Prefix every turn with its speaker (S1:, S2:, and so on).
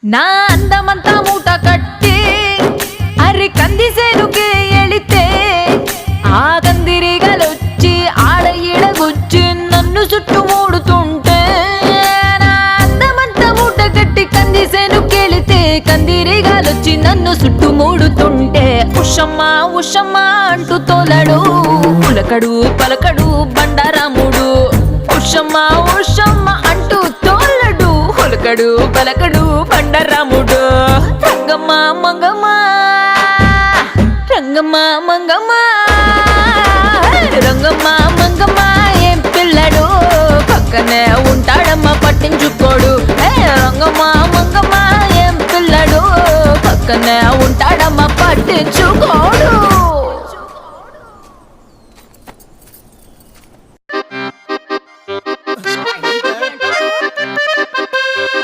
S1: నా అందమంతా మూట కట్టి అరి కందిసేనుకే ఎళితే ఆ కందిరిగలొచ్చి ఆడ ఈడగొచ్చి నన్ను చుట్టుముడుతుంటే నా అందమంతా మూట కట్టి కందిసేనుకెళితే కందిరిగలొచ్చి నన్ను చుట్టుముడుతుంటే ఉషమ్మా ఉషమ్మా అంటూ తోలడు పులకడు పలకడు బండారాముడు ఉషమ్మా ఉషమ్మా అంటూ తోలడు పులకడు పలకడు బండారాముడు రంగమ్మ మంగమ్మ రంగమ్మ మంగమ్మ రంగమ్మ మంగమ్మ ఏం పిల్లడు పక్కనే ఉంటాడమ్మ పట్టించుకోడు రంగమ్మ మంగమ్మ ఏం పిల్లడు పక్కనే ఉంటాడమ్మ పట్టించు